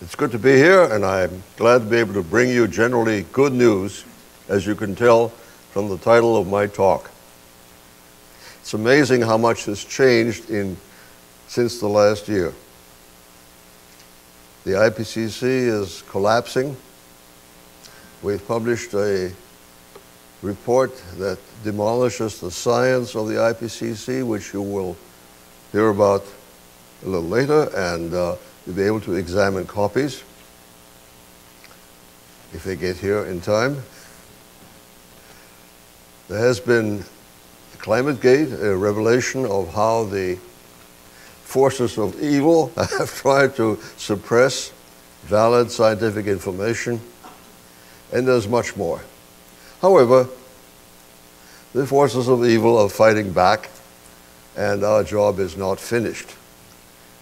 It's good to be here, and I'm glad to be able to bring you generally good news, as you can tell from the title of my talk. It's amazing how much has changed since the last year. The IPCC is collapsing. We've published a report that demolishes the science of the IPCC, which you will hear about a little later, and you'll be able to examine copies if they get here in time. There has been ClimateGate, a revelation of how the forces of evil have tried to suppress valid scientific information, and there's much more. However, the forces of evil are fighting back, and our job is not finished.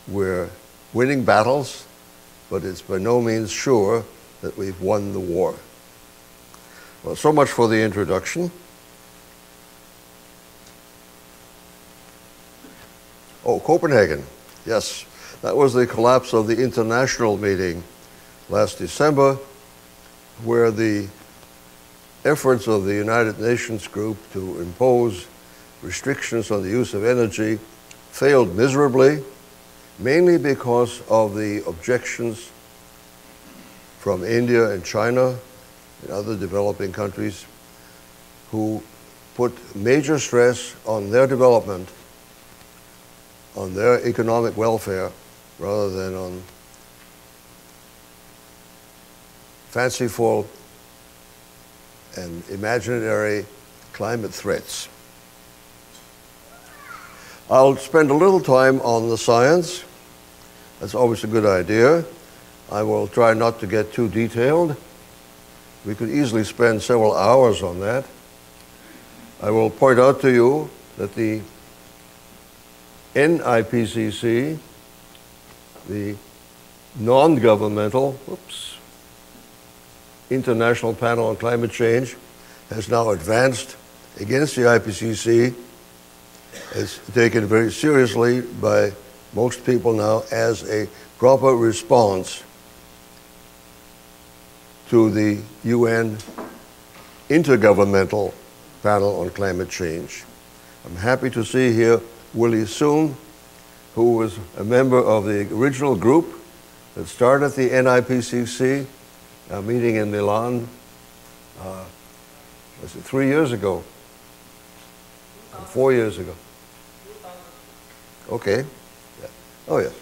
We're winning battles, but it's by no means sure that we've won the war. Well, so much for the introduction. Oh, Copenhagen. Yes, that was the collapse of the international meeting last December, where the efforts of the United Nations group to impose restrictions on the use of energy failed miserably, mainly because of the objections from India and China and other developing countries who put major stress on their development, on their economic welfare, rather than on fanciful and imaginary climate threats. I'll spend a little time on the science. That's always a good idea. I will try not to get too detailed. We could easily spend several hours on that. I will point out to you that the NIPCC, the non-governmental, International Panel on Climate Change, has now advanced against the IPCC. It's taken very seriously by most people now as a proper response to the UN Intergovernmental Panel on Climate Change. I'm happy to see here Willie Soon, who was a member of the original group that started the NIPCC, meeting in Milan, was it 3 years ago? 4 years ago? Okay. Yeah. Oh, yes.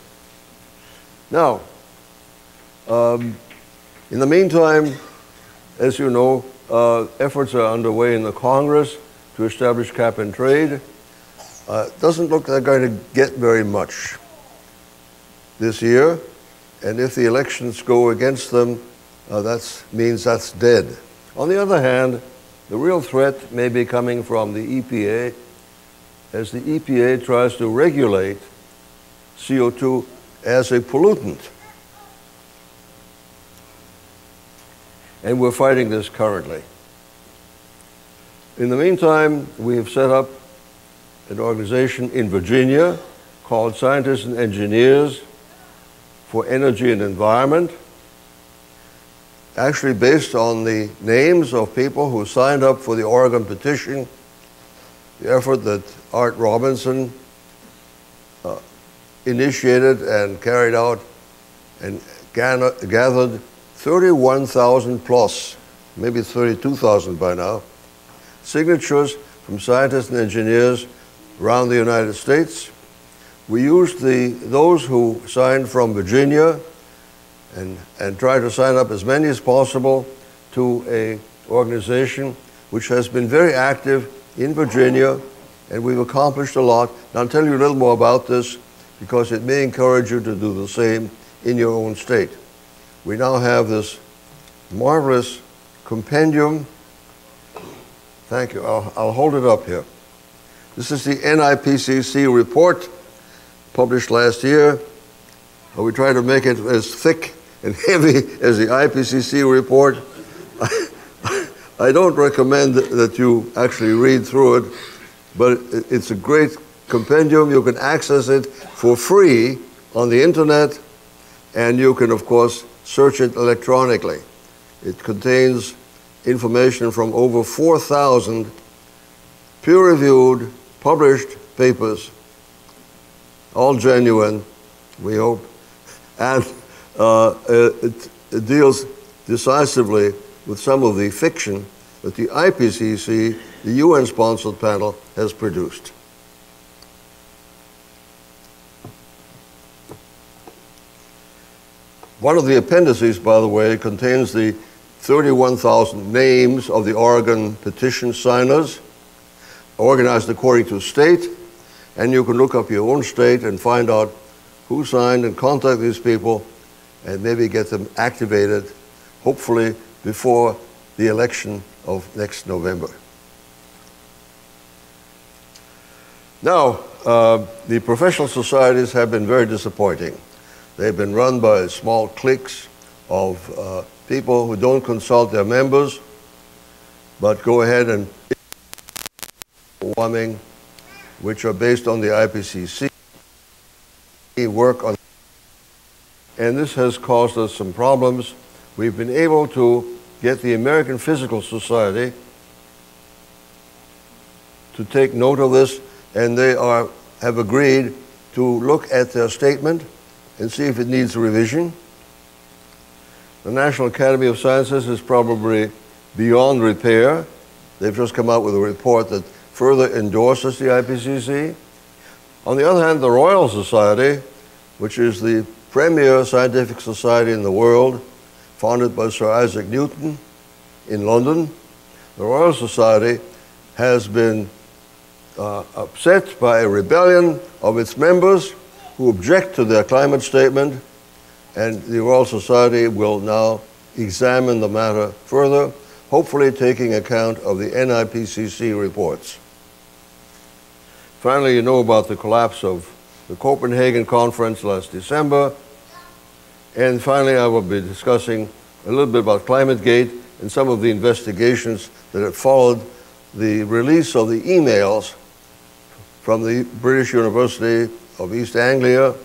Now, in the meantime, as you know, efforts are underway in the Congress to establish cap and trade. Doesn't look like they're going to get very much this year, and if the elections go against them, that means that's dead. On the other hand, the real threat may be coming from the EPA, as the EPA tries to regulate CO2 as a pollutant. And we're fighting this currently. In the meantime, we have set up an organization in Virginia called Scientists and Engineers for Energy and Environment, actually based on the names of people who signed up for the Oregon petition, the effort that Art Robinson initiated and carried out and gathered 31,000 plus, maybe 32,000 by now, signatures from scientists and engineers around the United States. We used those who signed from Virginia and tried to sign up as many as possible to an organization which has been very active in Virginia, and we've accomplished a lot. And I'll tell you a little more about this because it may encourage you to do the same in your own state. We now have this marvelous compendium. Thank you. I'll hold it up here. This is the NIPCC report published last year. We try to make it as thick and heavy as the IPCC report. I don't recommend that you actually read through it, but it's a great compendium. You can access it for free on the internet, and you can, of course, search it electronically. It contains information from over 4,000 peer-reviewed, published papers, all genuine, we hope, and it deals decisively with some of the fiction that the IPCC, the UN-sponsored panel, has produced. One of the appendices, by the way, contains the 31,000 names of the Oregon petition signers, organized according to state, and you can look up your own state and find out who signed and contact these people and maybe get them activated, hopefully before the election of next November. Now, the professional societies have been very disappointing. They've been run by small cliques of people who don't consult their members, but go ahead and warming, which are based on the IPCC work on, and this has caused us some problems. We've been able to get the American Physical Society to take note of this, and they have agreed to look at their statement and see if it needs revision. The National Academy of Sciences is probably beyond repair. They've just come out with a report that further endorses the IPCC. On the other hand, the Royal Society, which is the premier scientific society in the world, founded by Sir Isaac Newton in London, the Royal Society has been upset by a rebellion of its members who object to their climate statement, and the Royal Society will now examine the matter further, hopefully taking account of the NIPCC reports. Finally, you know about the collapse of the Copenhagen conference last December. And finally, I will be discussing a little bit about ClimateGate and some of the investigations that have followed the release of the emails from the British University of East Anglia.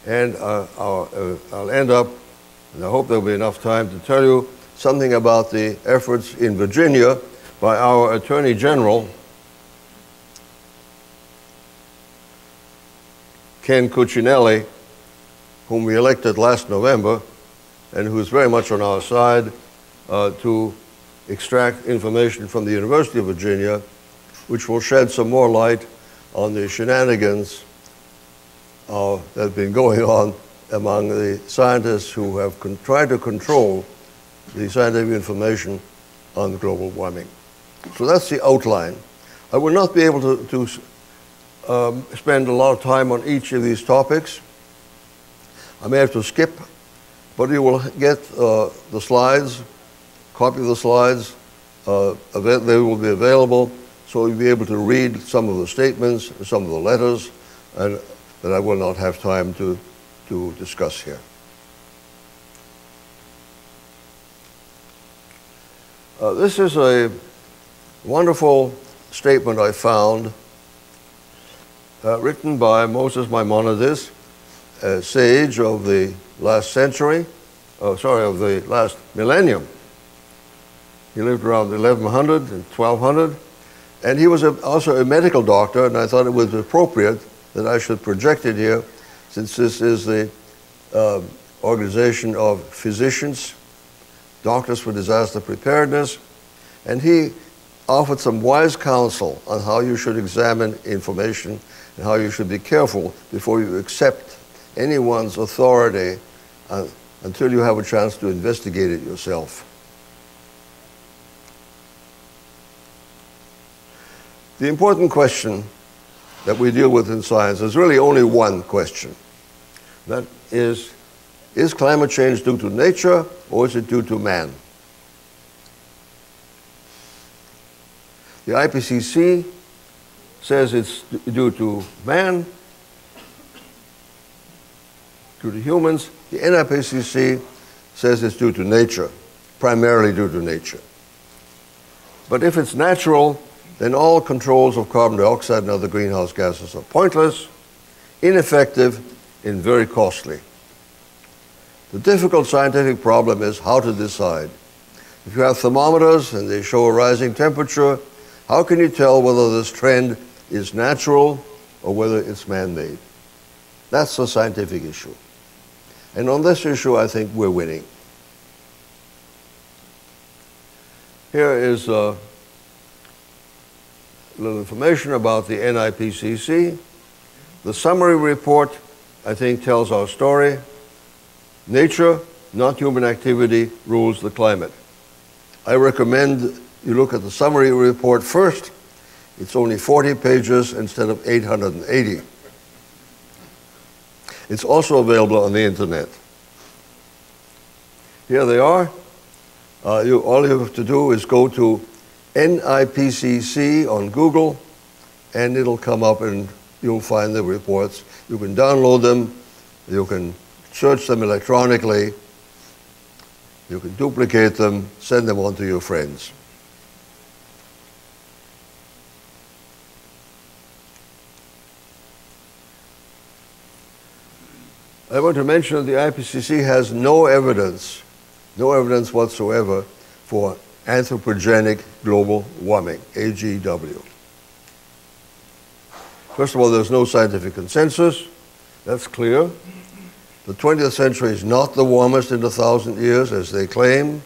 And I'll end up, and I hope there'll be enough time to tell you something about the efforts in Virginia by our Attorney General, Ken Cuccinelli, whom we elected last November, and who's very much on our side to extract information from the University of Virginia, which will shed some more light on the shenanigans that have been going on among the scientists who have tried to control the scientific information on global warming. So that's the outline. I will not be able to spend a lot of time on each of these topics. I may have to skip, but you will get the slides, copy of the slides. They will be available, so you'll be able to read some of the statements, some of the letters, and that I will not have time to discuss here. This is a wonderful statement I found written by Moses Maimonides, a sage of the last century, of the last millennium. He lived around 1100 and 1200, and he was also a medical doctor, and I thought it was appropriate that I should project it here, since this is the organization of physicians, Doctors for Disaster Preparedness, and he offered some wise counsel on how you should examine information and how you should be careful before you accept anyone's authority until you have a chance to investigate it yourself. The important question that we deal with in science is really only one question. That is climate change due to nature or is it due to man? The IPCC says it's due to man, due to humans. The NIPCC says it's due to nature, primarily due to nature. But if it's natural, then all controls of carbon dioxide and other greenhouse gases are pointless, ineffective, and very costly. The difficult scientific problem is how to decide. If you have thermometers and they show a rising temperature, how can you tell whether this trend is natural or whether it's man-made? That's the scientific issue. And on this issue, I think we're winning. Here is a little information about the NIPCC. The summary report, I think, tells our story. Nature, not human activity, rules the climate. I recommend you look at the summary report first. It's only 40 pages instead of 880. It's also available on the internet. Here they are. All you have to do is go to NIPCC on Google, and it'll come up and you'll find the reports. You can download them. You can search them electronically. You can duplicate them, send them on to your friends. I want to mention that the IPCC has no evidence whatsoever for anthropogenic global warming, AGW. First of all, there's no scientific consensus. That's clear. The 20th century is not the warmest in 1,000 years, as they claim.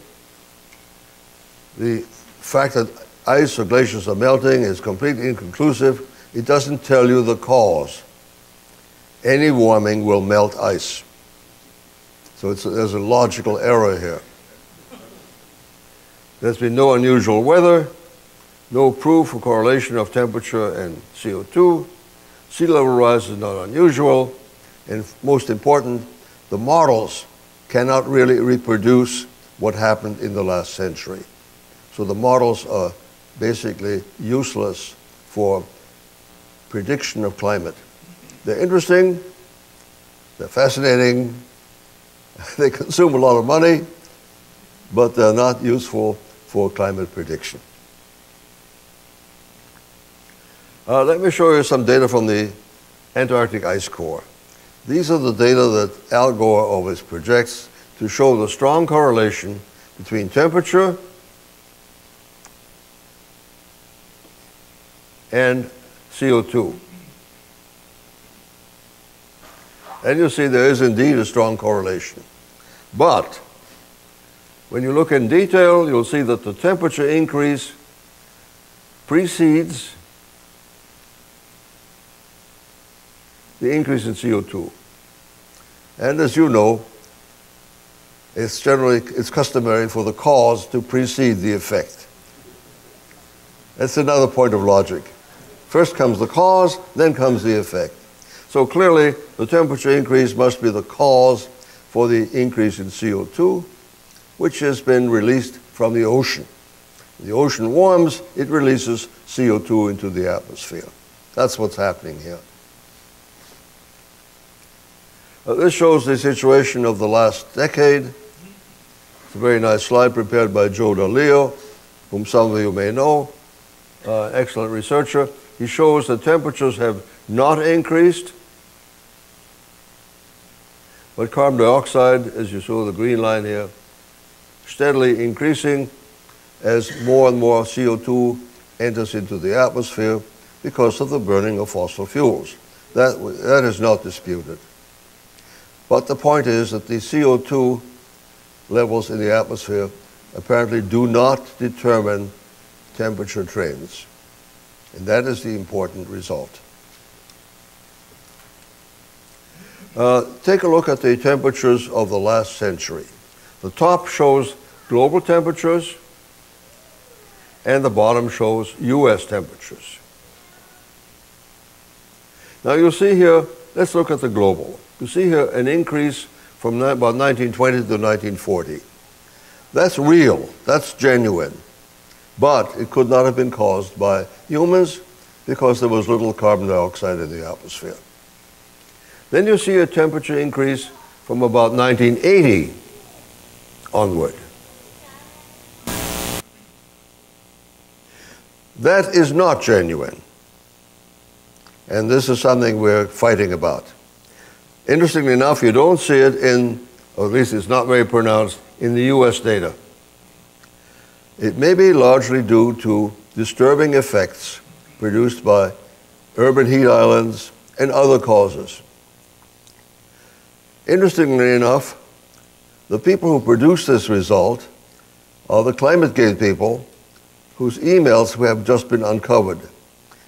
The fact that ice or glaciers are melting is completely inconclusive. It doesn't tell you the cause. Any warming will melt ice. So there's a logical error here. There's been no unusual weather, no proof of correlation of temperature and CO2. Sea level rise is not unusual. And most important, the models cannot really reproduce what happened in the last century. So the models are basically useless for prediction of climate. They're interesting, they're fascinating, they consume a lot of money, but they're not useful for climate prediction. Let me show you some data from the Antarctic ice core. These are the data that Al Gore always projects to show the strong correlation between temperature and CO2. And you see there is indeed a strong correlation. But when you look in detail, you'll see that the temperature increase precedes the increase in CO2. And as you know, it's customary for the cause to precede the effect. That's another point of logic. First comes the cause, then comes the effect. So clearly, the temperature increase must be the cause for the increase in CO2, which has been released from the ocean. The ocean warms, it releases CO2 into the atmosphere. That's what's happening here. This shows the situation of the last decade. It's a very nice slide prepared by Joe DeLeo, whom some of you may know, excellent researcher. He shows that temperatures have not increased, but carbon dioxide, as you saw the green line here, steadily increasing as more and more CO2 enters into the atmosphere because of the burning of fossil fuels. That is not disputed. But the point is that the CO2 levels in the atmosphere apparently do not determine temperature trends. And that is the important result. Take a look at the temperatures of the last century. The top shows global temperatures, and the bottom shows US temperatures. Now you'll see here, let's look at the global. You see here an increase from about 1920 to 1940. That's real, that's genuine. But it could not have been caused by humans because there was little carbon dioxide in the atmosphere. Then you see a temperature increase from about 1980 onward. That is not genuine. And this is something we're fighting about. Interestingly enough, you don't see it in or at least it's not very pronounced, in the US data. It may be largely due to disturbing effects produced by urban heat islands and other causes. Interestingly enough, the people who produce this result are the ClimateGate people whose emails have just been uncovered.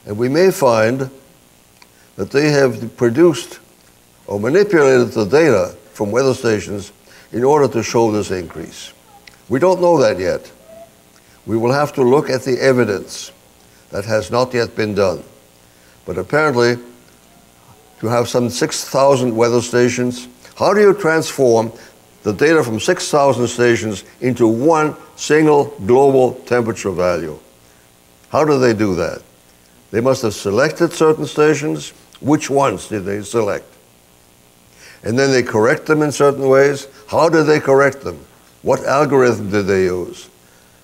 And we may find that they have produced or manipulated the data from weather stations in order to show this increase. We don't know that yet. We will have to look at the evidence. That has not yet been done. But apparently, to have some 6,000 weather stations, how do you transform the data from 6,000 stations into one single global temperature value? How do they do that? They must have selected certain stations. Which ones did they select? And then they correct them in certain ways. How did they correct them? What algorithm did they use?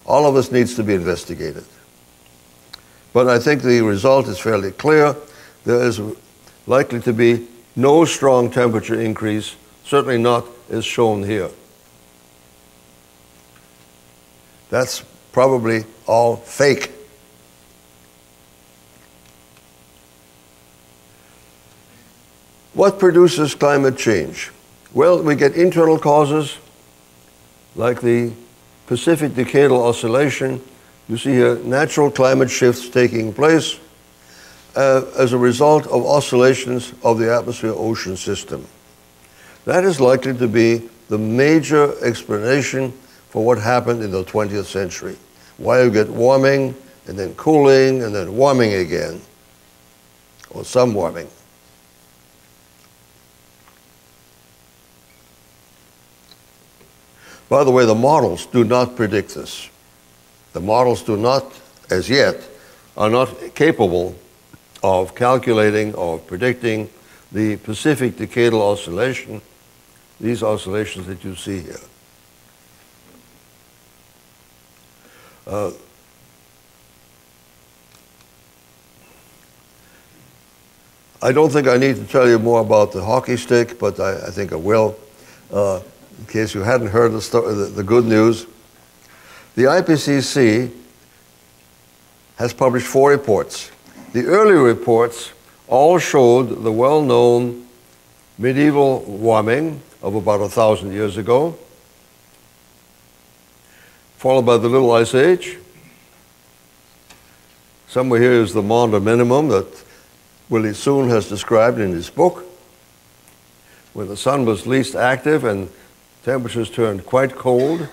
All of this needs to be investigated. But I think the result is fairly clear. There is likely to be no strong temperature increase, certainly not as shown here. That's probably all fake. What produces climate change? Well, we get internal causes like the Pacific Decadal Oscillation. You see here natural climate shifts taking place as a result of oscillations of the atmosphere-ocean system. That is likely to be the major explanation for what happened in the 20th century. Why you get warming, and then cooling, and then warming again, or some warming. By the way, the models do not predict this. The models do not, as yet, are not capable of calculating or predicting the Pacific Decadal Oscillation, these oscillations that you see here. I don't think I need to tell you more about the hockey stick, but I think I will. In case you hadn't heard the good news, the IPCC has published 4 reports. The early reports all showed the well-known medieval warming of about 1,000 years ago, followed by the Little Ice Age. Somewhere here is the Maunder minimum that Willie Soon has described in his book, when the sun was least active and temperatures turned quite cold.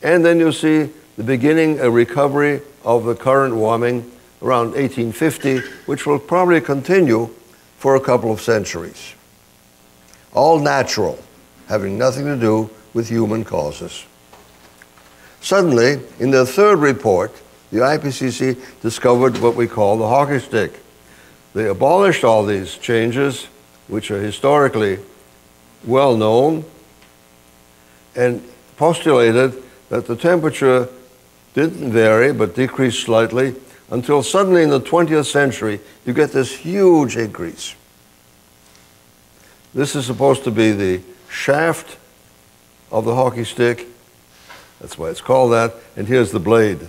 And then you see the beginning, a recovery of the current warming around 1850, which will probably continue for a couple of centuries. All natural, having nothing to do with human causes. Suddenly, in their 3rd report, the IPCC discovered what we call the hockey stick. They abolished all these changes, which are historically well known, and postulated that the temperature didn't vary but decreased slightly until suddenly in the 20th century you get this huge increase. This is supposed to be the shaft of the hockey stick. That's why it's called that. And here's the blade.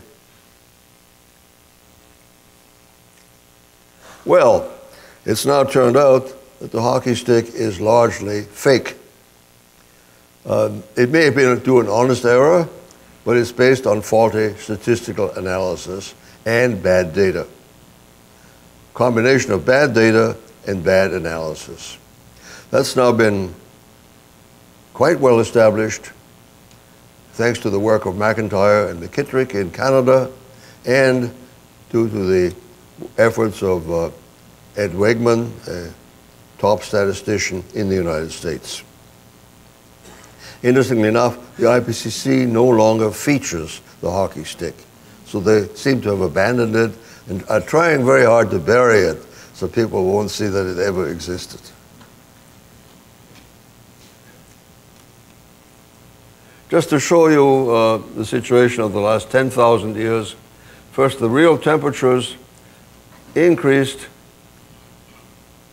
Well, it's now turned out that the hockey stick is largely fake. It may have been due to an honest error, but it's based on faulty statistical analysis and bad data. Combination of bad data and bad analysis. That's now been quite well established thanks to the work of McIntyre and McKittrick in Canada and due to the efforts of Ed Wegman, a top statistician in the United States. Interestingly enough, the IPCC no longer features the hockey stick. So they seem to have abandoned it and are trying very hard to bury it so people won't see that it ever existed. Just to show you the situation of the last 10,000 years, first the real temperatures increased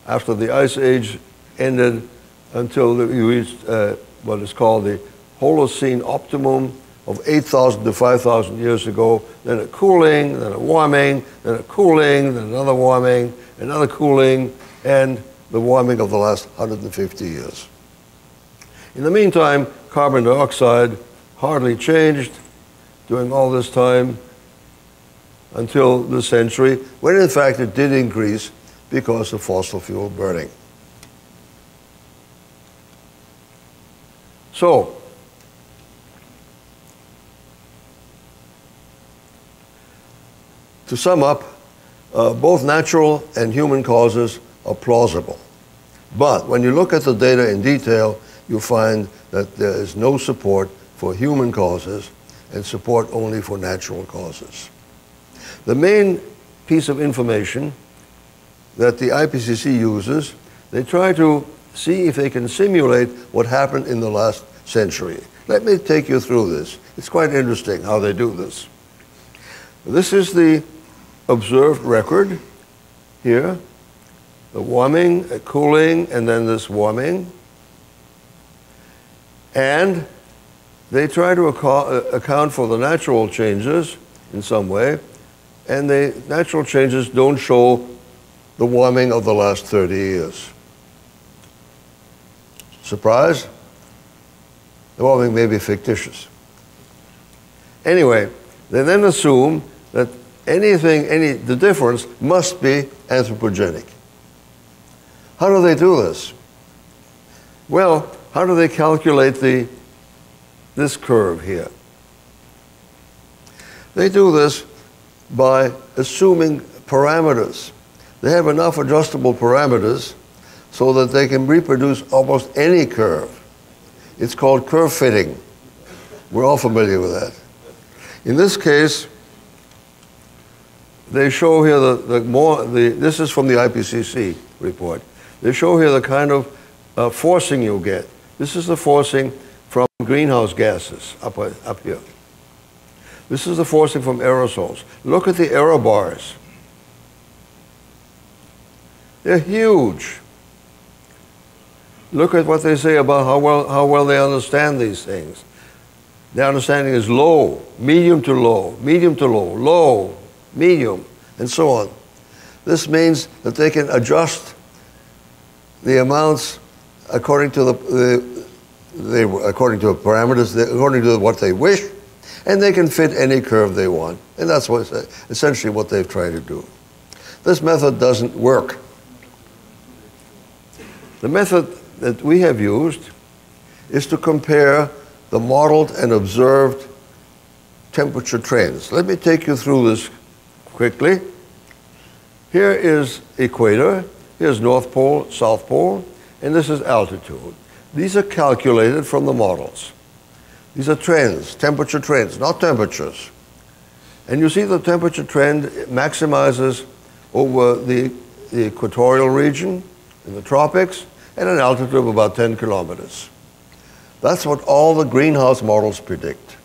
after the Ice Age ended until you reached the what is called the Holocene optimum of 8,000 to 5,000 years ago, then a cooling, then a warming, then a cooling, then another warming, another cooling, and the warming of the last 150 years. In the meantime, carbon dioxide hardly changed during all this time until this century, when in fact it did increase because of fossil fuel burning. So, to sum up, both natural and human causes are plausible. But when you look at the data in detail, you find that there is no support for human causes and support only for natural causes. The main piece of information that the IPCC uses, they try to see if they can simulate what happened in the last century. Let me take you through this. It's quite interesting how they do this. This is the observed record here, the warming, a cooling, and then this warming. And they try to account for the natural changes in some way, and the natural changes don't show the warming of the last 30 years. Surprise? The warming may be fictitious. Anyway, they then assume that the difference must be anthropogenic. How do they do this? Well, how do they calculate this curve here? They do this by assuming parameters. They have enough adjustable parameters so that they can reproduce almost any curve. It's called curve fitting. We're all familiar with that. In this case, they show here this is from the IPCC report. They show here the kind of forcing you get. This is the forcing from greenhouse gases up here. This is the forcing from aerosols. Look at the error bars. They're huge. Look at what they say about how well they understand these things. Their understanding is low, medium to low, medium to low, low, medium, and so on. This means that they can adjust the amounts according to according to parameters, according to what they wish, and they can fit any curve they want. And that's essentially what they've tried to do. This method doesn't work. The method that we have used is to compare the modeled and observed temperature trends. Let me take you through this quickly. Here is equator, here's North Pole, South Pole, and this is altitude. These are calculated from the models. These are trends, temperature trends, not temperatures. And you see the temperature trend maximizes over the equatorial region in the tropics at an altitude of about 10 kilometers. That's what all the greenhouse models predict.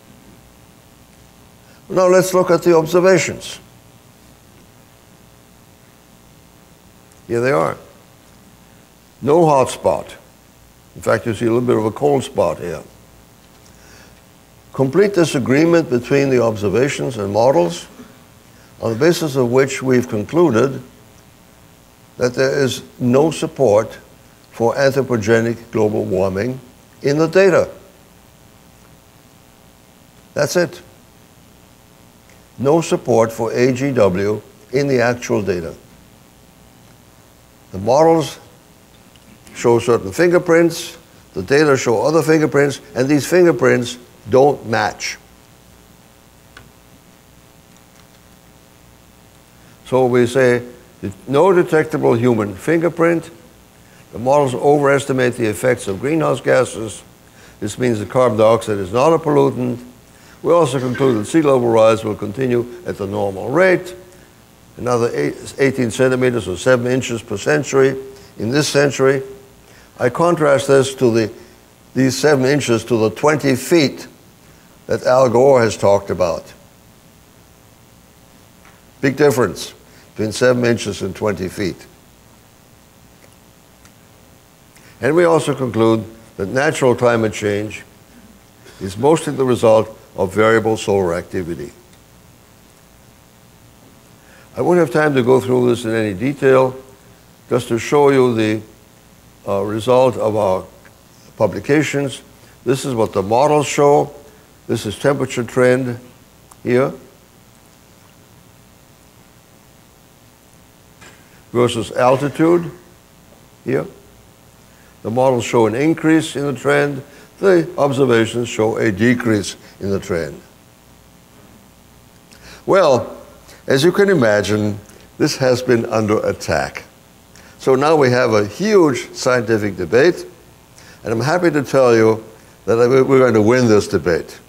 Now let's look at the observations. Here they are. No hot spot. In fact, you see a little bit of a cold spot here. Complete disagreement between the observations and models, on the basis of which we've concluded that there is no support for anthropogenic global warming in the data. That's it. No support for AGW in the actual data. The models show certain fingerprints, the data show other fingerprints, and these fingerprints don't match. So we say no detectable human fingerprint. The models overestimate the effects of greenhouse gases. This means that carbon dioxide is not a pollutant. We also conclude that sea level rise will continue at the normal rate, another 18 centimeters or 7 inches per century in this century. I contrast this to these 7 inches to the 20 feet that Al Gore has talked about. Big difference between 7 inches and 20 feet. And we also conclude that natural climate change is mostly the result of variable solar activity. I won't have time to go through this in any detail, just to show you the result of our publications. This is what the models show. This is temperature trend here versus altitude here. The models show an increase in the trend. The observations show a decrease in the trend. Well, as you can imagine, this has been under attack. So now we have a huge scientific debate, and I'm happy to tell you that we're going to win this debate.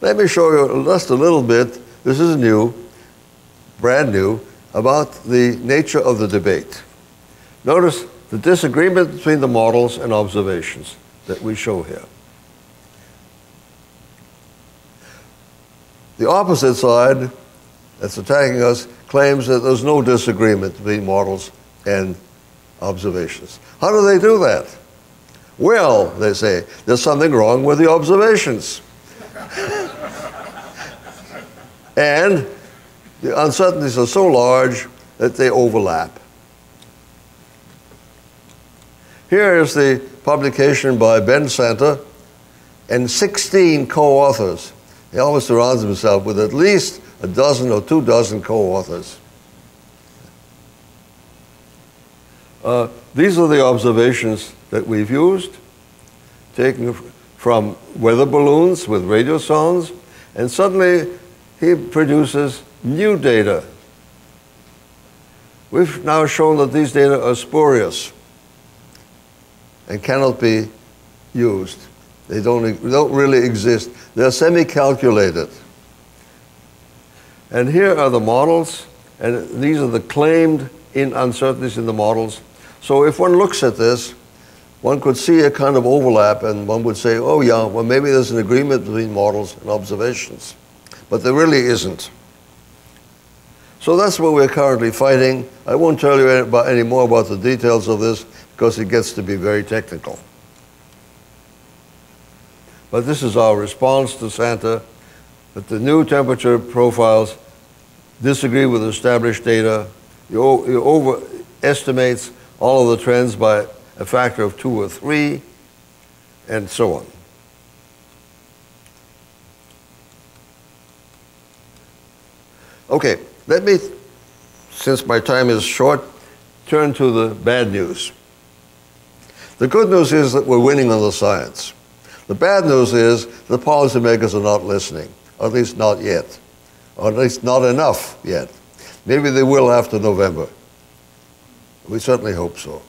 Let me show you just a little bit, this is new, brand new, about the nature of the debate. Notice the disagreement between the models and observations that we show here. The opposite side that's attacking us claims that there's no disagreement between models and observations. How do they do that? Well, they say, there's something wrong with the observations. And the uncertainties are so large that they overlap. Here is the publication by Ben Center and 16 co-authors. He always surrounds himself with at least a dozen or 2 dozen co-authors. These are the observations that we've used, taken from weather balloons with radio sounds, and suddenly he produces new data. We've now shown that these data are spurious and cannot be used. They don't really exist. They're semi-calculated. And here are the models, and these are the claimed uncertainties in the models. So if one looks at this, one could see a kind of overlap, and one would say, oh yeah, well maybe there's an agreement between models and observations. But there really isn't. So that's what we're currently fighting. I won't tell you any more about the details of this because it gets to be very technical. But this is our response to Santa, that the new temperature profiles disagree with established data. It overestimates all of the trends by a factor of 2 or 3, and so on. Okay, let me, since my time is short, turn to the bad news. The good news is that we're winning on the science. The bad news is the policymakers are not listening, or at least not yet, or at least not enough yet. Maybe they will after November. We certainly hope so.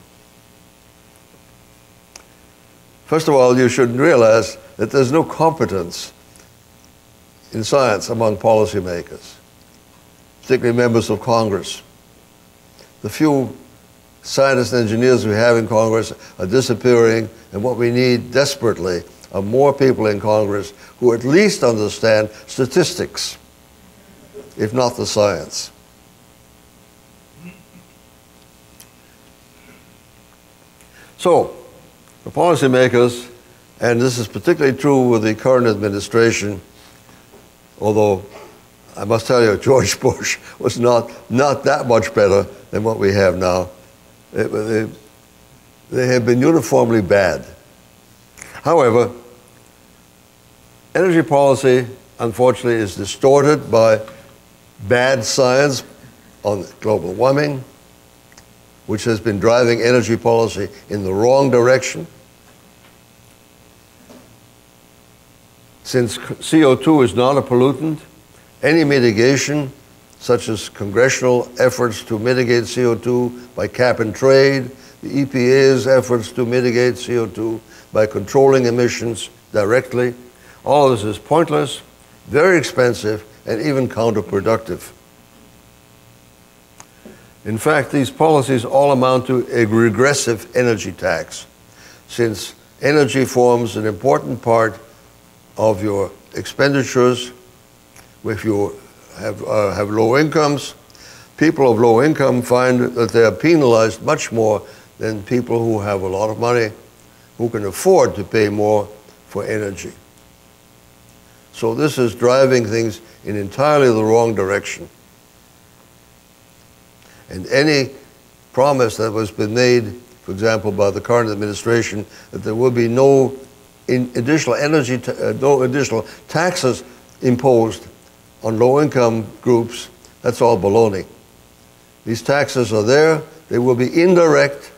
First of all, you should realize that there's no competence in science among policymakers, particularly members of Congress. The few scientists and engineers we have in Congress are disappearing, and what we need desperately are more people in Congress who at least understand statistics, if not the science. So, the policymakers, and this is particularly true with the current administration, although I must tell you, George Bush was not that much better than what we have now. They have been uniformly bad. However, energy policy, unfortunately, is distorted by bad science on global warming, which has been driving energy policy in the wrong direction. Since CO2 is not a pollutant, any mitigation, such as congressional efforts to mitigate CO2 by cap and trade, the EPA's efforts to mitigate CO2 by controlling emissions directly, all of this is pointless, very expensive, and even counterproductive. In fact, these policies all amount to a regressive energy tax, since energy forms an important part of your expenditures. If you have low incomes, people of low income find that they are penalized much more than people who have a lot of money, who can afford to pay more for energy. So this is driving things in entirely the wrong direction. And any promise that was been made, for example, by the current administration, that there will be no additional no additional taxes imposed on low-income groups, that's all baloney. These taxes are there. They will be indirect.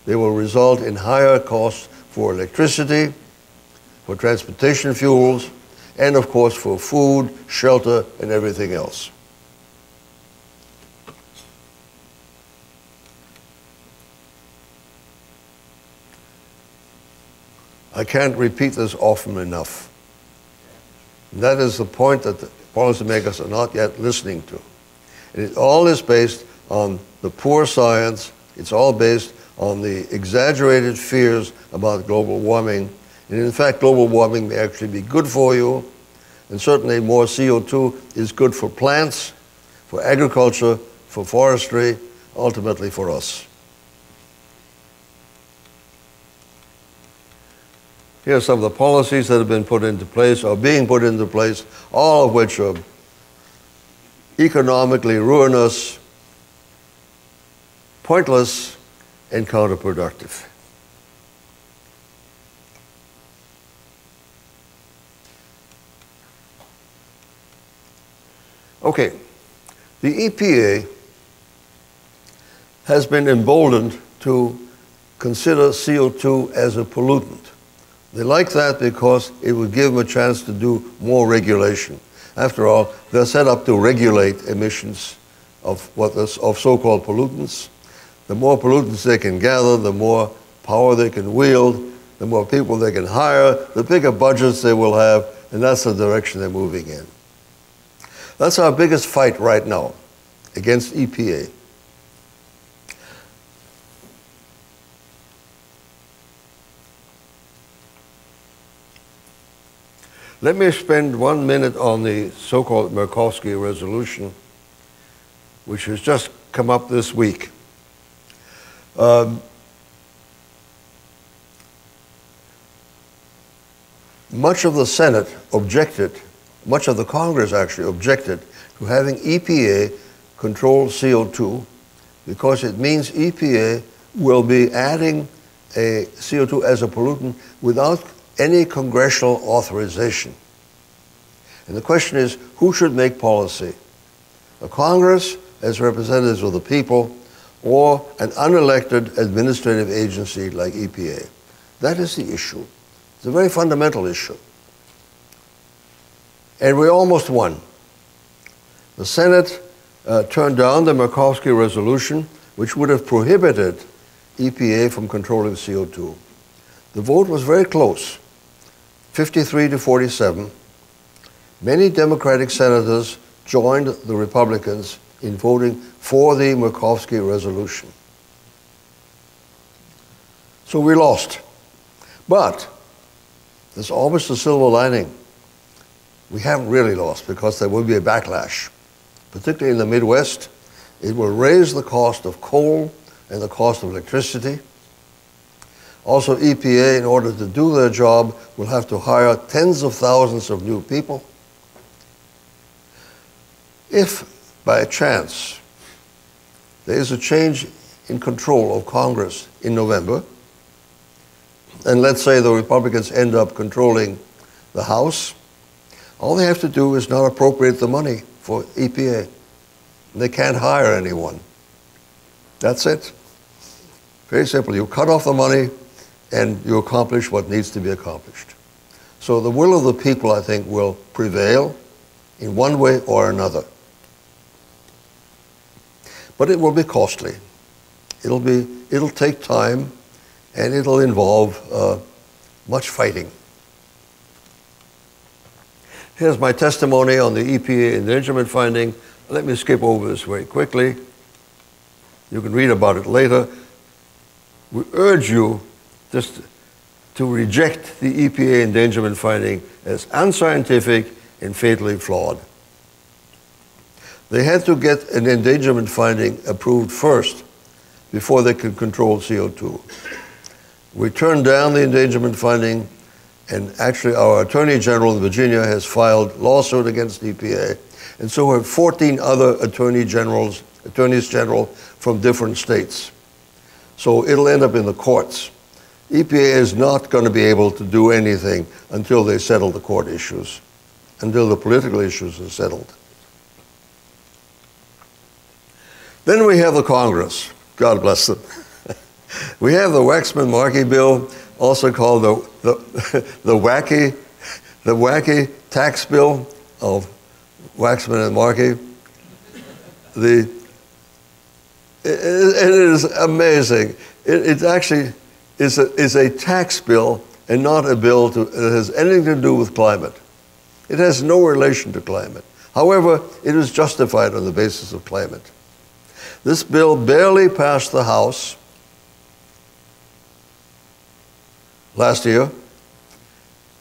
They will result in higher costs for electricity, for transportation fuels, and of course for food, shelter, and everything else. I can't repeat this often enough. That is the point that the policymakers are not yet listening to. And it all is based on the poor science. It's all based on the exaggerated fears about global warming. And in fact, global warming may actually be good for you. And certainly more CO2 is good for plants, for agriculture, for forestry, ultimately for us. Here are some of the policies that have been put into place, or being put into place, all of which are economically ruinous, pointless, and counterproductive. Okay, the EPA has been emboldened to consider CO2 as a pollutant. They like that because it would give them a chance to do more regulation. After all, they're set up to regulate emissions of so-called pollutants. The more pollutants they can gather, the more power they can wield, the more people they can hire, the bigger budgets they will have, and that's the direction they're moving in. That's our biggest fight right now against EPA. Let me spend 1 minute on the so-called Murkowski resolution, which has just come up this week. Much of the Senate objected, much of the Congress actually objected to having EPA control CO2 because it means EPA will be adding a CO2 as a pollutant without any congressional authorization. And the question is, who should make policy? The Congress, as representatives of the people, or an unelected administrative agency like EPA? That is the issue. It's a very fundamental issue. And we almost won. The Senate turned down the Murkowski resolution, which would have prohibited EPA from controlling CO2. The vote was very close, 53 to 47. Many Democratic senators joined the Republicans in voting for the Murkowski resolution. So we lost. But there's always a silver lining. We haven't really lost because there will be a backlash, particularly in the Midwest. It will raise the cost of coal and the cost of electricity. Also, EPA, in order to do their job, will have to hire tens of thousands of new people. If, by chance, there is a change in control of Congress in November, and let's say the Republicans end up controlling the House, all they have to do is not appropriate the money for EPA. They can't hire anyone. That's it. Very simple. You cut off the money, and you accomplish what needs to be accomplished. So the will of the people, I think, will prevail in one way or another. But it will be costly. It'll take time, and it'll involve much fighting. Here's my testimony on the EPA endangerment finding. Let me skip over this very quickly. You can read about it later. We urge you just to reject the EPA endangerment finding as unscientific and fatally flawed. They had to get an endangerment finding approved first before they could control CO2. We turned down the endangerment funding, and actually our Attorney General in Virginia has filed lawsuit against EPA, and so have 14 other Attorneys General from different states. So it'll end up in the courts. EPA is not going to be able to do anything until they settle the court issues, until the political issues are settled. Then we have the Congress. God bless them. We have the Waxman-Markey bill, also called the wacky tax bill of Waxman and Markey. It is amazing. It actually is a tax bill and not a bill that has anything to do with climate. It has no relation to climate. However, it is justified on the basis of climate. This bill barely passed the House last year,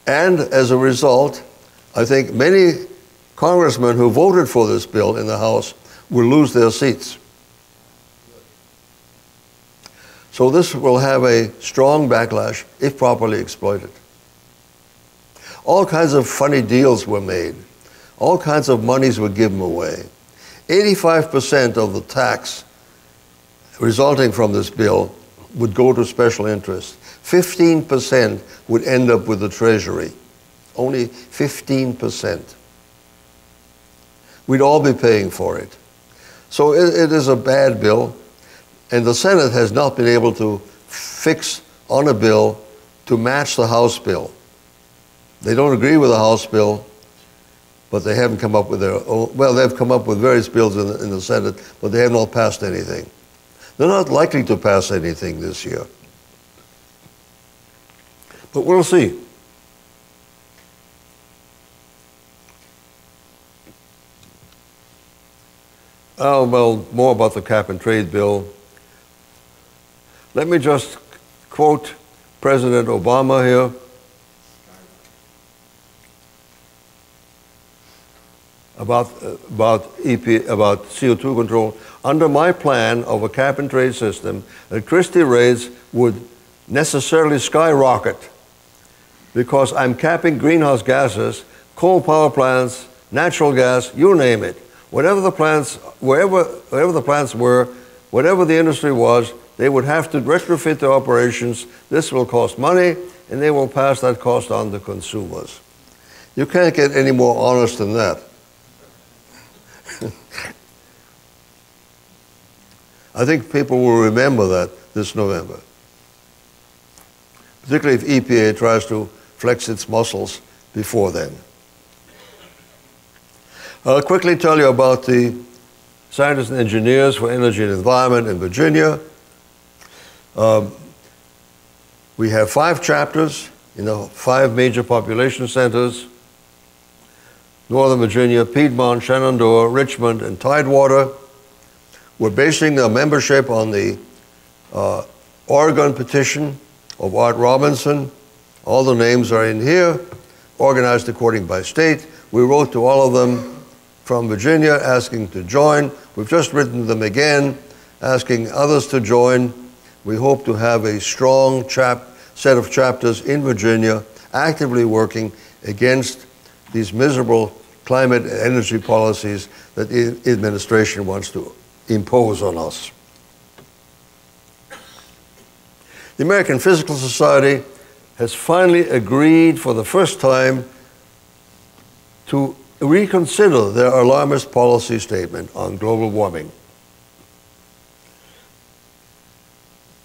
and as a result, I think many congressmen who voted for this bill in the House will lose their seats. So this will have a strong backlash if properly exploited. All kinds of funny deals were made. All kinds of monies were given away. 85% of the tax resulting from this bill would go to special interests. 15% would end up with the Treasury. Only 15%. We'd all be paying for it. So it is a bad bill, and the Senate has not been able to fix on a bill to match the House bill. They don't agree with the House bill, but they haven't come up with their own. Well, they've come up with various bills in the Senate, but they have not passed anything. They're not likely to pass anything this year. But we'll see. Oh, well, more about the cap and trade bill. Let me just quote President Obama here. About CO2 control. Under my plan of a cap and trade system, electricity rates would necessarily skyrocket because I'm capping greenhouse gases, coal power plants, natural gas, you name it. Whatever the plants, wherever the plants were, whatever the industry was, they would have to retrofit their operations. This will cost money, and they will pass that cost on to consumers. You can't get any more honest than that. I think people will remember that this November, particularly if EPA tries to flex its muscles before then. I'll quickly tell you about the Scientists and Engineers for Energy and Environment in Virginia. We have 5 chapters in the 5 major population centers: Northern Virginia, Piedmont, Shenandoah, Richmond, and Tidewater. We're basing the membership on the Oregon petition of Art Robinson. All the names are in here, organized according by state. We wrote to all of them from Virginia asking to join. We've just written to them again, asking others to join. We hope to have a strong set of chapters in Virginia actively working against these miserable climate and energy policies that the administration wants to impose on us. The American Physical Society has finally agreed for the first time to reconsider their alarmist policy statement on global warming.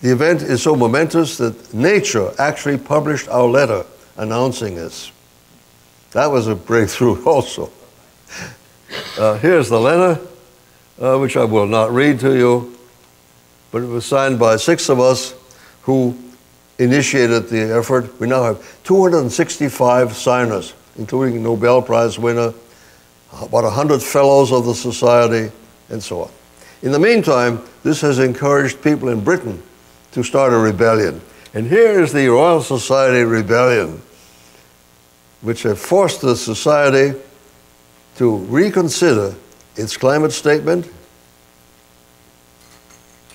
The event is so momentous that Nature actually published our letter announcing this. That was a breakthrough also. Here's the letter, which I will not read to you, but it was signed by 6 of us who initiated the effort. We now have 265 signers, including Nobel Prize winner, about 100 fellows of the society, and so on. In the meantime, this has encouraged people in Britain to start a rebellion. And here is the Royal Society rebellion, which have forced the society to reconsider its climate statement,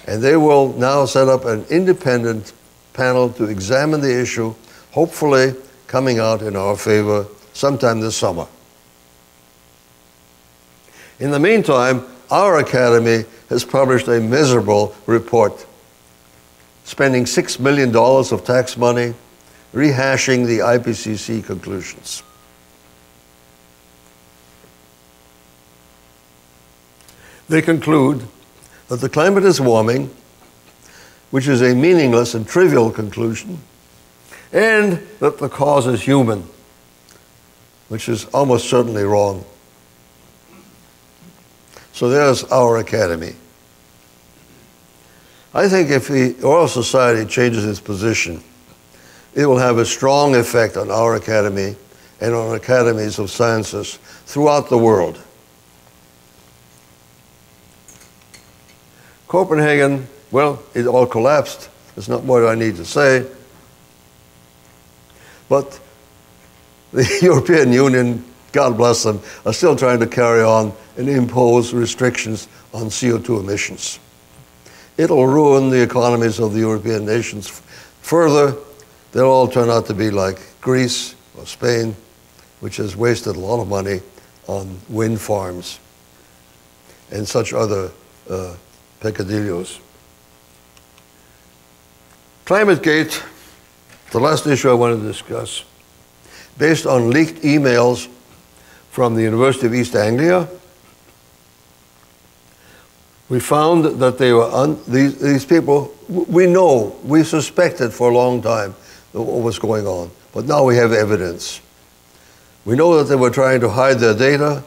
and they will now set up an independent panel to examine the issue, hopefully coming out in our favor sometime this summer. In the meantime, our Academy has published a miserable report, spending $6 million of tax money rehashing the IPCC conclusions. They conclude that the climate is warming, which is a meaningless and trivial conclusion, and that the cause is human, which is almost certainly wrong. So there's our Academy. I think if the Royal Society changes its position, it will have a strong effect on our Academy and on academies of sciences throughout the world. Copenhagen, well, it all collapsed. There's not what I need to say. But the European Union, God bless them, are still trying to carry on and impose restrictions on CO2 emissions. It'll ruin the economies of the European nations further. They'll all turn out to be like Greece or Spain, which has wasted a lot of money on wind farms and such other peccadillos. ClimateGate, the last issue I want to discuss, based on leaked emails from the University of East Anglia. We found that they were these people, we suspected for a long time what was going on, but now we have evidence. We know that they were trying to hide their data,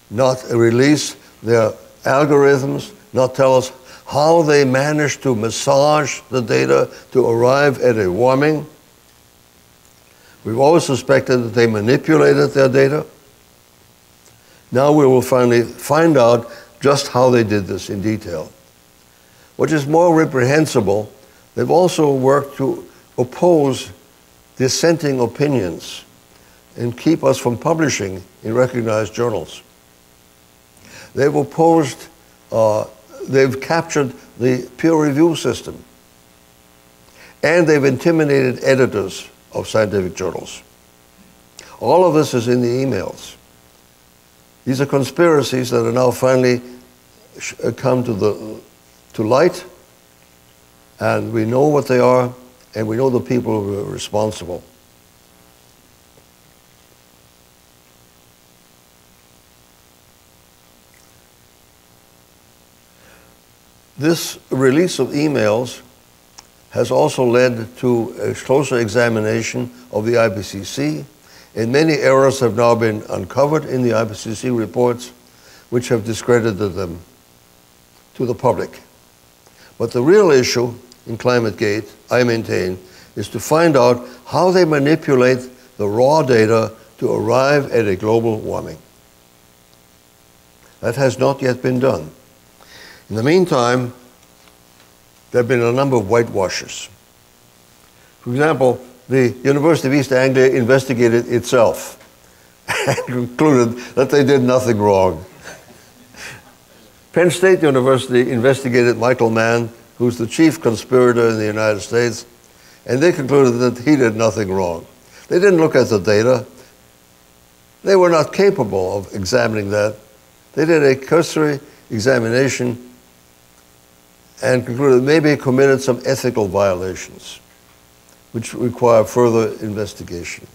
not release their algorithms, not tell us how they managed to massage the data to arrive at a warming. We've always suspected that they manipulated their data. Now we will finally find out just how they did this in detail. What is more reprehensible, they've also worked to oppose dissenting opinions and keep us from publishing in recognized journals. They've opposed, they've captured the peer review system, and they've intimidated editors of scientific journals. All of this is in the emails. These are conspiracies that are now finally come to light, and we know what they are, and we know the people who are responsible. This release of emails has also led to a closer examination of the IPCC, and many errors have now been uncovered in the IPCC reports, which have discredited them to the public. But the real issue in ClimateGate, I maintain, is to find out how they manipulate the raw data to arrive at a global warming. That has not yet been done. In the meantime, there have been a number of whitewashers. For example, the University of East Anglia investigated itself and concluded that they did nothing wrong. Penn State University investigated Michael Mann, who's the chief conspirator in the United States, and they concluded that he did nothing wrong. They didn't look at the data. They were not capable of examining that. They did a cursory examination and concluded maybe he committed some ethical violations, which require further investigation.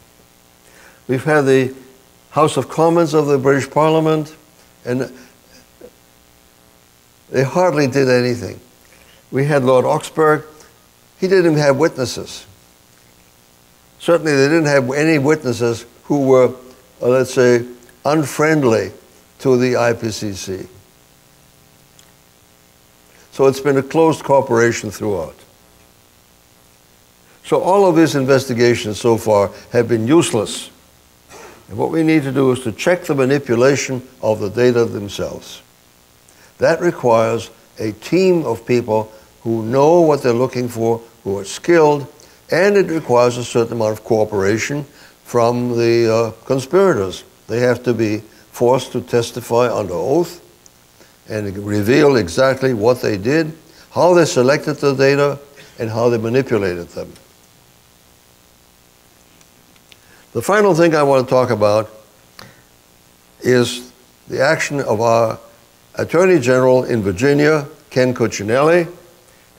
We've had the House of Commons of the British Parliament, and they hardly did anything. We had Lord Oxburgh. He didn't even have witnesses. Certainly they didn't have any witnesses who were, let's say, unfriendly to the IPCC. So it's been a closed cooperation throughout. So all of these investigations so far have been useless. And what we need to do is to check the manipulation of the data themselves. That requires a team of people who know what they're looking for, who are skilled, and it requires a certain amount of cooperation from the conspirators. They have to be forced to testify under oath and reveal exactly what they did, how they selected the data, and how they manipulated them. The final thing I want to talk about is the action of our Attorney General in Virginia, Ken Cuccinelli,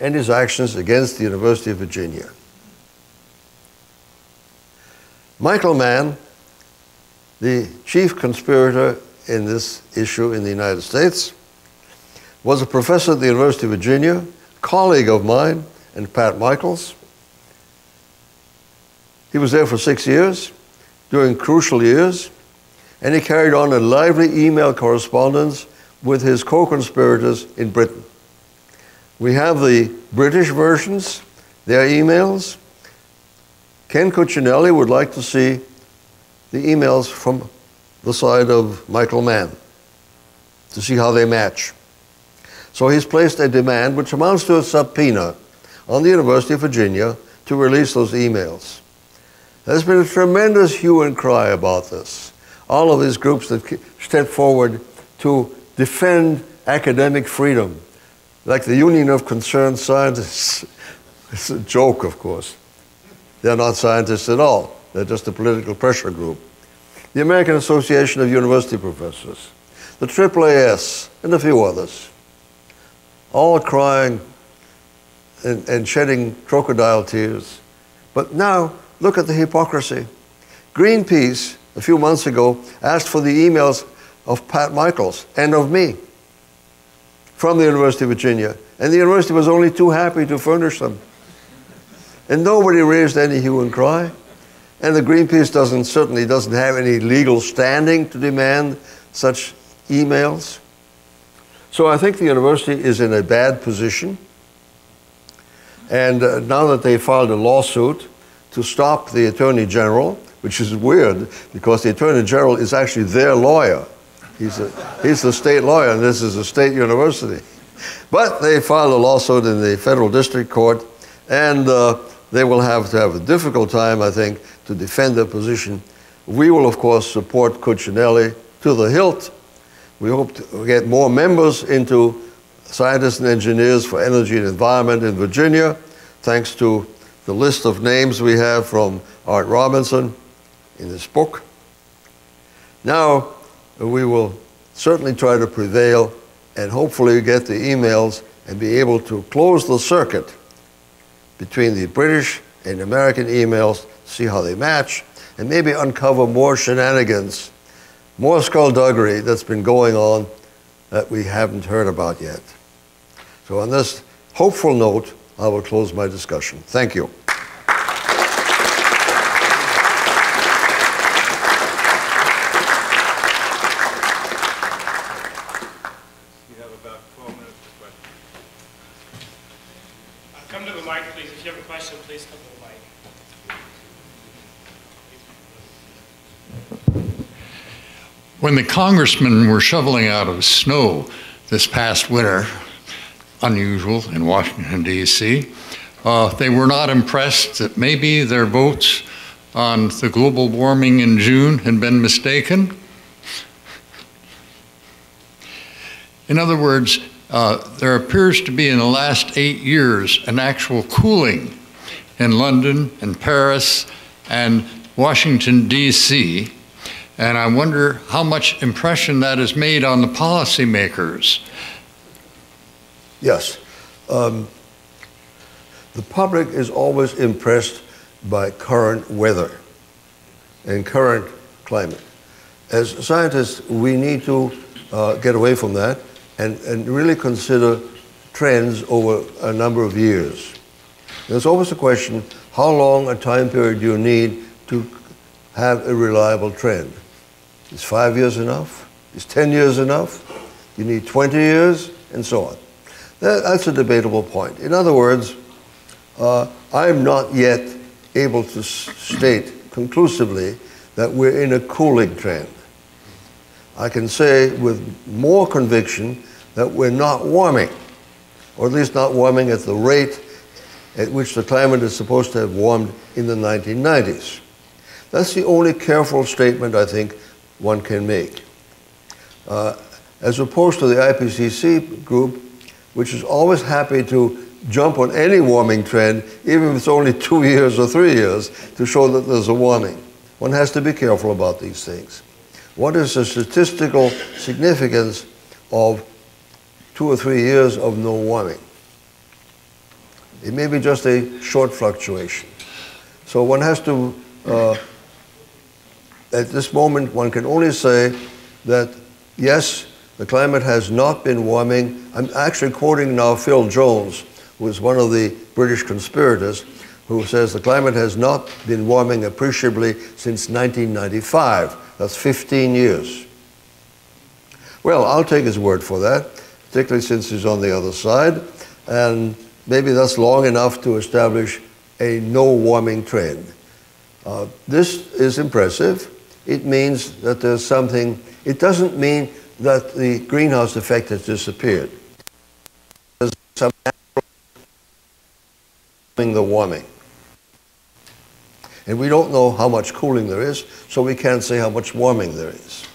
and his actions against the University of Virginia. Michael Mann, the chief conspirator in this issue in the United States, was a professor at the University of Virginia, colleague of mine and Pat Michaels. He was there for 6 years, during crucial years, and he carried on a lively email correspondence with his co-conspirators in Britain. We have the British versions, their emails. Ken Cuccinelli would like to see the emails from the side of Michael Mann to see how they match. So he's placed a demand, which amounts to a subpoena, on the University of Virginia to release those emails. There's been a tremendous hue and cry about this. All of these groups that step forward to defend academic freedom, like the Union of Concerned Scientists. It's a joke, of course. They're not scientists at all. They're just a political pressure group. The American Association of University Professors, the AAAS, and a few others, all crying and shedding crocodile tears. But now, look at the hypocrisy. Greenpeace, a few months ago, asked for the emails of Pat Michaels and of me from the University of Virginia, and the university was only too happy to furnish them. And nobody raised any hue and cry. And the Greenpeace certainly doesn't have any legal standing to demand such emails. So I think the university is in a bad position. And now that they filed a lawsuit to stop the Attorney General, which is weird because the Attorney General is actually their lawyer. He's the state lawyer, and this is a state university. But they filed a lawsuit in the federal district court, and they will have to have a difficult time, I think, to defend their position. We will, of course, support Cuccinelli to the hilt. We hope to get more members into Scientists and Engineers for Energy and Environment in Virginia, thanks to the list of names we have from Art Robinson in this book. Now, we will certainly try to prevail and hopefully get the emails and be able to close the circuit between the British and American emails, see how they match, and maybe uncover more shenanigans, more skullduggery that's been going on that we haven't heard about yet. So on this hopeful note, I will close my discussion. Thank you. When the congressmen were shoveling out of snow this past winter, unusual in Washington, D.C., they were not impressed that maybe their votes on the global warming in June had been mistaken. In other words, there appears to be in the last 8 years an actual cooling in London and Paris and Washington, D.C., and I wonder how much impression that has made on the policymakers. Yes. The public is always impressed by current weather and current climate. As scientists, we need to get away from that and really consider trends over a number of years. There's always a question, how long a time period do you need to have a reliable trend? Is 5 years enough? Is 10 years enough? You need 20 years? And so on. That's a debatable point. In other words, I'm not yet able to state conclusively that we're in a cooling trend. I can say with more conviction that we're not warming, or at least not warming at the rate at which the climate is supposed to have warmed in the 1990s. That's the only careful statement I think one can make. As opposed to the IPCC group, which is always happy to jump on any warming trend, even if it's only 2 years or 3 years, to show that there's a warming. One has to be careful about these things. What is the statistical significance of 2 or 3 years of no warming? It may be just a short fluctuation. So one has to, at this moment, one can only say that, yes, the climate has not been warming. I'm actually quoting now Phil Jones, who is one of the British conspirators, who says the climate has not been warming appreciably since 1995. That's 15 years. Well, I'll take his word for that, particularly since he's on the other side, and maybe that's long enough to establish a no warming trend. This is impressive. It means that there's something, it doesn't mean that the greenhouse effect has disappeared. There's some the warming. And we don't know how much cooling there is, so we can't say how much warming there is.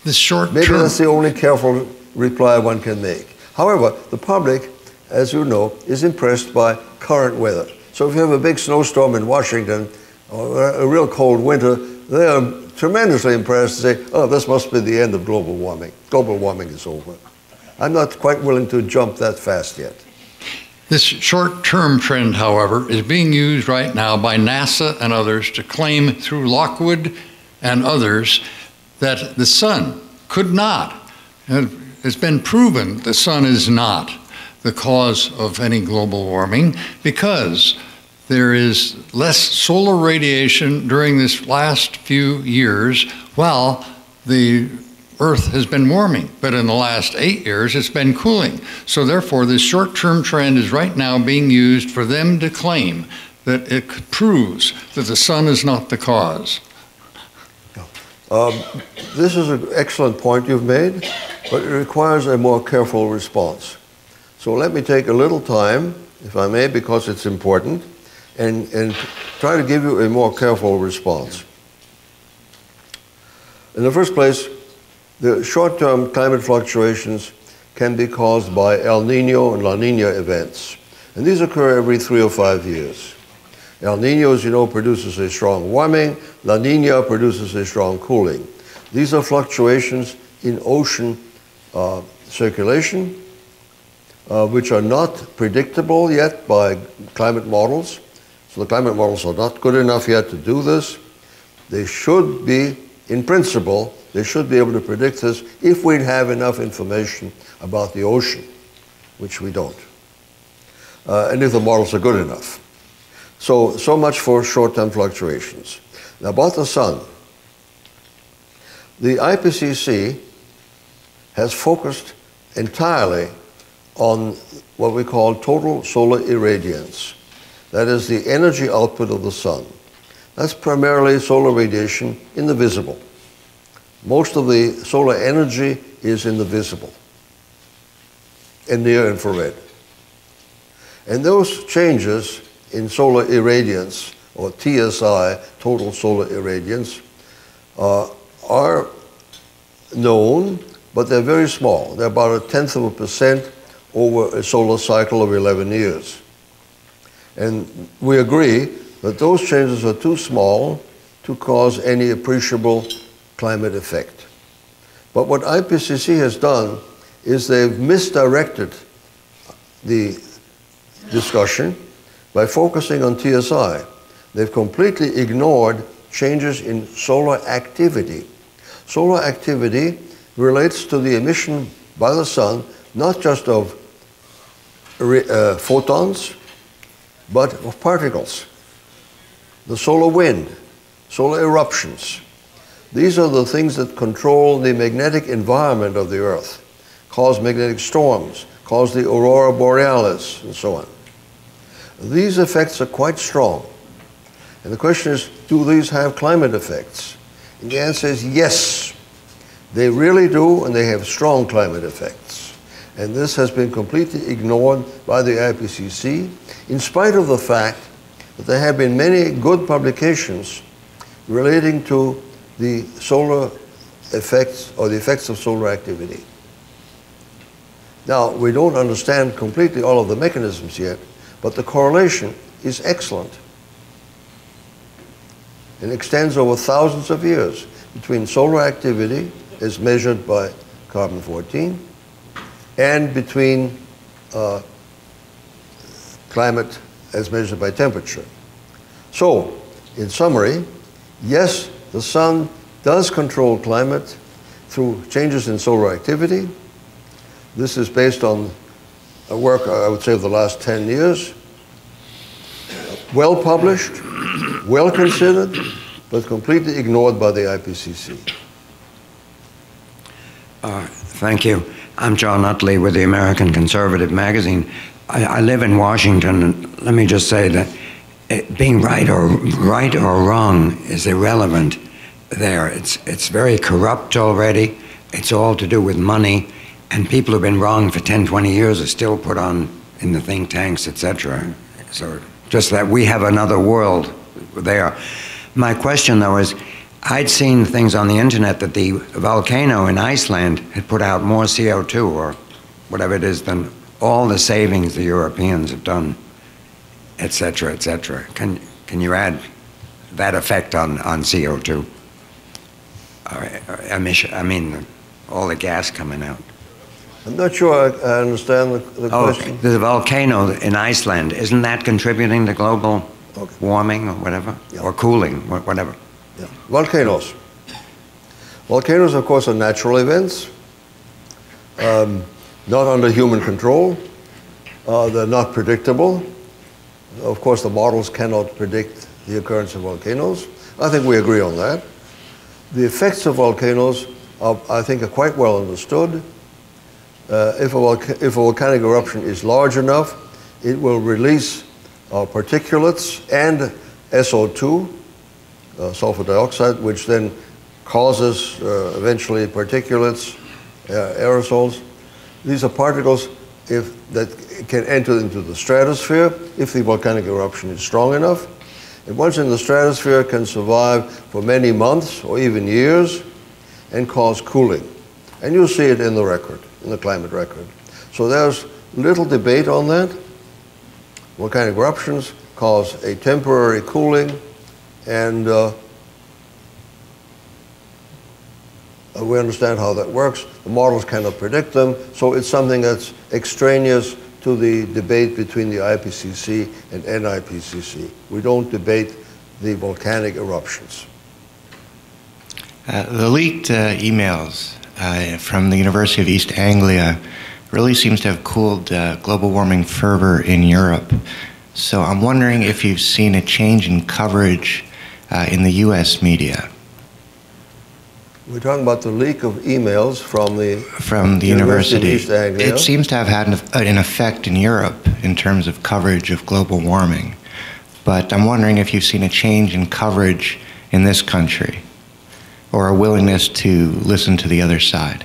This short Maybe term. that's the only careful reply one can make. However, the public, as you know, is impressed by current weather. So if you have a big snowstorm in Washington or a real cold winter, they are tremendously impressed and say, oh, this must be the end of global warming. Global warming is over. I'm not quite willing to jump that fast yet. This short-term trend, however, is being used right now by NASA and others to claim through Lockwood and others that the sun could not. It's been proven the sun is not the cause of any global warming because there is less solar radiation during this last few years while the Earth has been warming, but in the last 8 years it's been cooling. So therefore this short-term trend is right now being used for them to claim that it proves that the sun is not the cause. This is an excellent point you've made, but it requires a more careful response. So let me take a little time, if I may, because it's important, and try to give you a more careful response. In the first place, the short-term climate fluctuations can be caused by El Nino and La Nina events. And these occur every 3 or 5 years. El Nino, as you know, produces a strong warming. La Nina produces a strong cooling. These are fluctuations in ocean circulation, which are not predictable yet by climate models. So the climate models are not good enough yet to do this. They should be, in principle, they should be able to predict this if we'd have enough information about the ocean, which we don't. And if the models are good enough. So much for short-term fluctuations. Now about the sun. The IPCC has focused entirely on what we call total solar irradiance. That is the energy output of the sun. That's primarily solar radiation in the visible. Most of the solar energy is in the visible and near infrared. And those changes in solar irradiance, or TSI, total solar irradiance, are known, but they're very small. They're about 0.1% over a solar cycle of 11 years. And we agree that those changes are too small to cause any appreciable climate effect. But what IPCC has done is they've misdirected the discussion by focusing on TSI. They've completely ignored changes in solar activity. Solar activity relates to the emission by the sun, not just of photons, but of particles. The solar wind, solar eruptions. These are the things that control the magnetic environment of the Earth, cause magnetic storms, cause the aurora borealis, and so on. These effects are quite strong. And the question is, do these have climate effects? And the answer is yes. They really do, and they have strong climate effects. And this has been completely ignored by the IPCC, in spite of the fact that there have been many good publications relating to the solar effects or the effects of solar activity. Now, we don't understand completely all of the mechanisms yet, but the correlation is excellent and extends over thousands of years between solar activity as measured by carbon-14 and between climate as measured by temperature. So, in summary, yes, the sun does control climate through changes in solar activity. This is based on a work, I would say, of the last 10 years. Well published, well considered, but completely ignored by the IPCC. Thank you. I'm John Utley with the American Conservative magazine. I live in Washington, and let me just say that being right or wrong is irrelevant there. It's very corrupt already. It's all to do with money, and people who've been wrong for 10, 20 years are still put on in the think tanks, etc. So just that we have another world there. My question, though, is I'd seen things on the internet that the volcano in Iceland had put out more CO2 or whatever it is than all the savings the Europeans have done, etc., etc. Can you add that effect on CO2? Emission, I mean, all the gas coming out. I'm not sure I understand the question. The volcano in Iceland, isn't that contributing to global warming or whatever? Yeah. Or cooling, whatever? Yeah. Volcanoes. Volcanoes, of course, are natural events, not under human control. They're not predictable. Of course, the models cannot predict the occurrence of volcanoes. I think we agree on that. The effects of volcanoes, I think, are quite well understood. If a volcanic eruption is large enough, it will release particulates and SO2, sulfur dioxide, which then causes eventually particulates, aerosols. These are particles that can enter into the stratosphere if the volcanic eruption is strong enough. And once in the stratosphere, can survive for many months or even years and cause cooling. And you'll see it in the record, in the climate record. So there's little debate on that. Volcanic eruptions cause a temporary cooling, and we understand how that works. The models cannot predict them, so it's something that's extraneous to the debate between the IPCC and NIPCC. We don't debate the volcanic eruptions. The leaked emails from the University of East Anglia really seems to have cooled global warming fervor in Europe. So I'm wondering if you've seen a change in coverage in the US media. We're talking about the leak of emails from the University of East Anglia. It seems to have had an effect in Europe in terms of coverage of global warming. But I'm wondering if you've seen a change in coverage in this country, or a willingness to listen to the other side.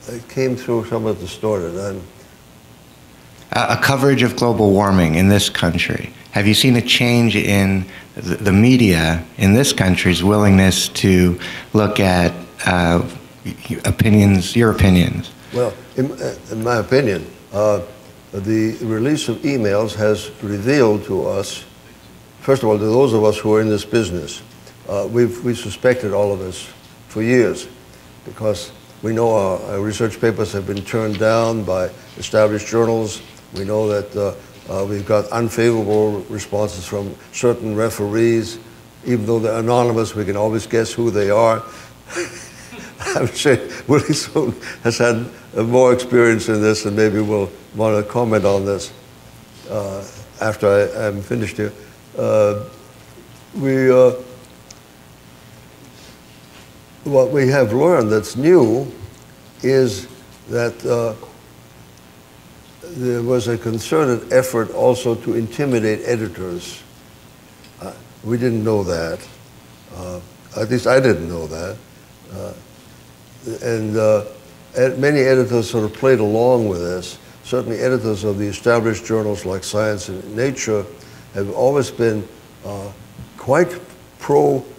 It came through somewhat distorted. A coverage of global warming in this country. Have you seen a change in the media in this country's willingness to look at opinions, your opinions? Well, in my opinion, the release of emails has revealed to us, first of all, to those of us who are in this business, we suspected all of this for years, because we know our research papers have been turned down by established journals. We know that we've got unfavorable responses from certain referees. Even though they're anonymous, we can always guess who they are. I would say Willie Soon has had more experience in this, and maybe we'll want to comment on this after I'm finished here. What we have learned that's new is that there was a concerted effort also to intimidate editors. We didn't know that. At least I didn't know that. And many editors sort of played along with this. Certainly editors of the established journals like Science and Nature have always been quite pro-AGW,